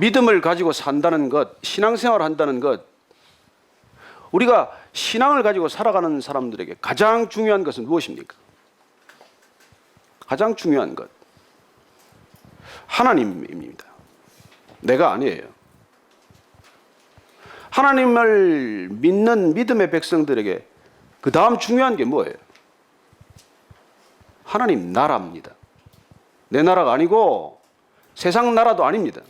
믿음을 가지고 산다는 것, 신앙생활을 한다는 것, 우리가 신앙을 가지고 살아가는 사람들에게 가장 중요한 것은 무엇입니까? 가장 중요한 것, 하나님입니다. 내가 아니에요. 하나님을 믿는 믿음의 백성들에게 그 다음 중요한 게 뭐예요? 하나님 나라입니다. 내 나라가 아니고 세상 나라도 아닙니다.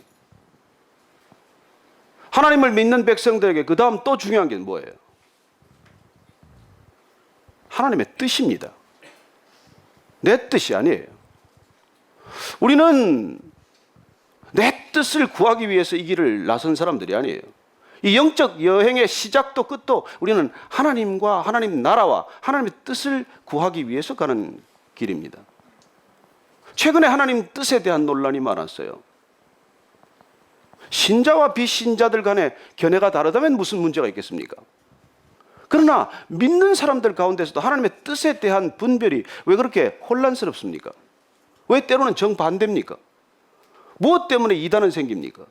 하나님을 믿는 백성들에게 그 다음 또 중요한 게 뭐예요? 하나님의 뜻입니다. 내 뜻이 아니에요. 우리는 내 뜻을 구하기 위해서 이 길을 나선 사람들이 아니에요. 이 영적 여행의 시작도 끝도 우리는 하나님과 하나님 나라와 하나님의 뜻을 구하기 위해서 가는 길입니다. 최근에 하나님 뜻에 대한 논란이 많았어요. 신자와 비신자들 간의 견해가 다르다면 무슨 문제가 있겠습니까? 그러나 믿는 사람들 가운데서도 하나님의 뜻에 대한 분별이 왜 그렇게 혼란스럽습니까? 왜 때로는 정반대입니까? 무엇 때문에 이단은 생깁니까?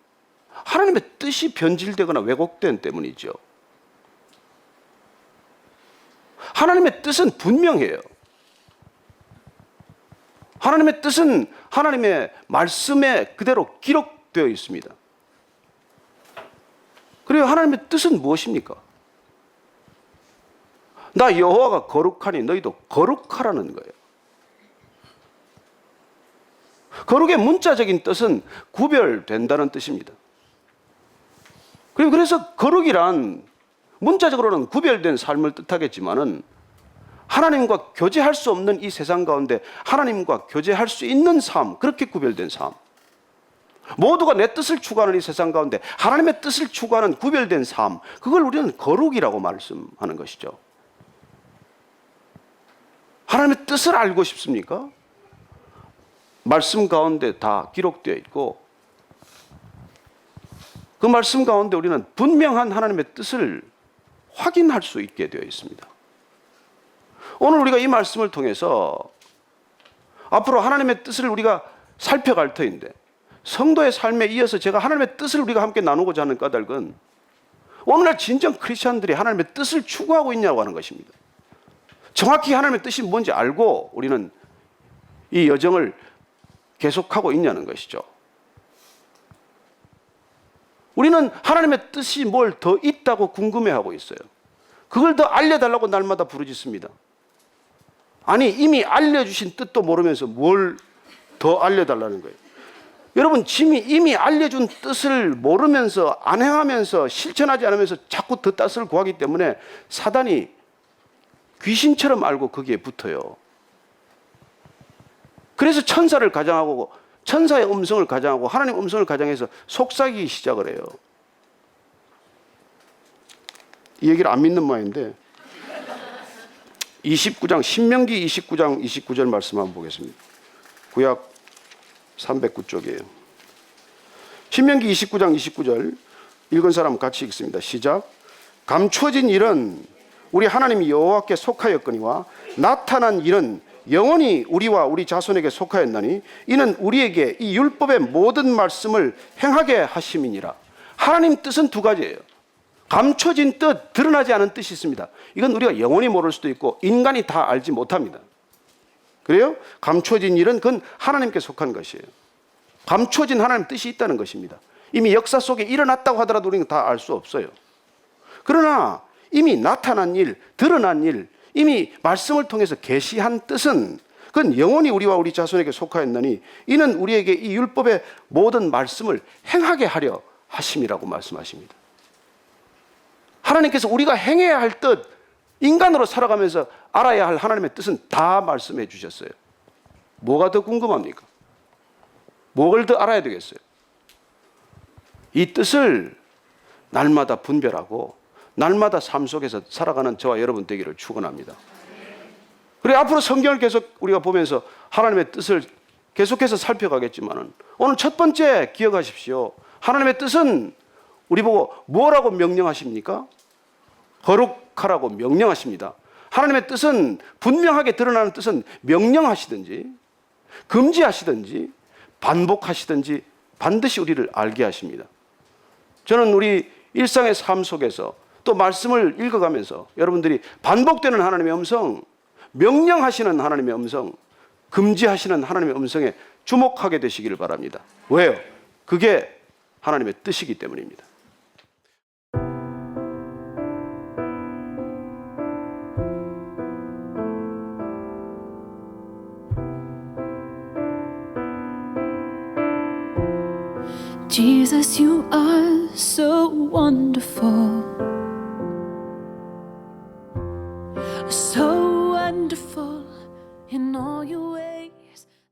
하나님의 뜻이 변질되거나 왜곡된 때문이죠. 하나님의 뜻은 분명해요. 하나님의 뜻은 하나님의 말씀에 그대로 기록되어 있습니다. 그리고 하나님의 뜻은 무엇입니까? 나 여호와가 거룩하니 너희도 거룩하라는 거예요. 거룩의 문자적인 뜻은 구별된다는 뜻입니다. 그리고 그래서 거룩이란 문자적으로는 구별된 삶을 뜻하겠지만은 하나님과 교제할 수 없는 이 세상 가운데 하나님과 교제할 수 있는 삶, 그렇게 구별된 삶. 모두가 내 뜻을 추구하는 이 세상 가운데 하나님의 뜻을 추구하는 구별된 삶, 그걸 우리는 거룩이라고 말씀하는 것이죠. 하나님의 뜻을 알고 싶습니까? 말씀 가운데 다 기록되어 있고 그 말씀 가운데 우리는 분명한 하나님의 뜻을 확인할 수 있게 되어 있습니다. 오늘 우리가 이 말씀을 통해서 앞으로 하나님의 뜻을 우리가 살펴갈 터인데 성도의 삶에 이어서 제가 하나님의 뜻을 우리가 함께 나누고자 하는 까닭은 오늘날 진정 크리스천들이 하나님의 뜻을 추구하고 있냐고 하는 것입니다. 정확히 하나님의 뜻이 뭔지 알고 우리는 이 여정을 계속하고 있냐는 것이죠. 우리는 하나님의 뜻이 뭘 더 있다고 궁금해하고 있어요. 그걸 더 알려달라고 날마다 부르짖습니다. 아니 이미 알려주신 뜻도 모르면서 뭘 더 알려달라는 거예요. 여러분 이미 알려준 뜻을 모르면서 안 행하면서 실천하지 않으면서 자꾸 더 뜻을 구하기 때문에 사단이 귀신처럼 알고 거기에 붙어요. 그래서 천사를 가장하고 천사의 음성을 가장하고 하나님 음성을 가장해서 속삭이기 시작을 해요. 이 얘기를 안 믿는 모양인데 29장 신명기 29장 29절 말씀 한번 보겠습니다. 구약 309쪽이에요. 신명기 29장 29절 읽은 사람 같이 읽습니다. 시작. 감춰진 일은 우리 하나님 여호와께 속하였거니와 나타난 일은 영원히 우리와 우리 자손에게 속하였나니 이는 우리에게 이 율법의 모든 말씀을 행하게 하심이니라. 하나님 뜻은 두 가지예요. 감춰진 뜻, 드러나지 않은 뜻이 있습니다. 이건 우리가 영원히 모를 수도 있고 인간이 다 알지 못합니다. 그래요? 감춰진 일은 그건 하나님께 속한 것이에요. 감춰진 하나님 뜻이 있다는 것입니다. 이미 역사 속에 일어났다고 하더라도 우리는 다 알 수 없어요. 그러나 이미 나타난 일, 드러난 일, 이미 말씀을 통해서 계시한 뜻은 그건 영원히 우리와 우리 자손에게 속하였나니 이는 우리에게 이 율법의 모든 말씀을 행하게 하려 하심이라고 말씀하십니다. 하나님께서 우리가 행해야 할 뜻, 인간으로 살아가면서 알아야 할 하나님의 뜻은 다 말씀해 주셨어요. 뭐가 더 궁금합니까? 뭘 더 알아야 되겠어요? 이 뜻을 날마다 분별하고 날마다 삶 속에서 살아가는 저와 여러분 되기를 축원합니다. 그리고 앞으로 성경을 계속 우리가 보면서 하나님의 뜻을 계속해서 살펴가겠지만은 오늘 첫 번째 기억하십시오. 하나님의 뜻은 우리 보고 뭐라고 명령하십니까? 거룩하라고 명령하십니다. 하나님의 뜻은 분명하게 드러나는 뜻은 명령하시든지 금지하시든지 반복하시든지 반드시 우리를 알게 하십니다. 저는 우리 일상의 삶 속에서 또 말씀을 읽어가면서 여러분들이 반복되는 하나님의 음성, 명령하시는 하나님의 음성, 금지하시는 하나님의 음성에 주목하게 되시기를 바랍니다. 왜요? 그게 하나님의 뜻이기 때문입니다. Jesus, you are so wonderful, so wonderful in all your ways.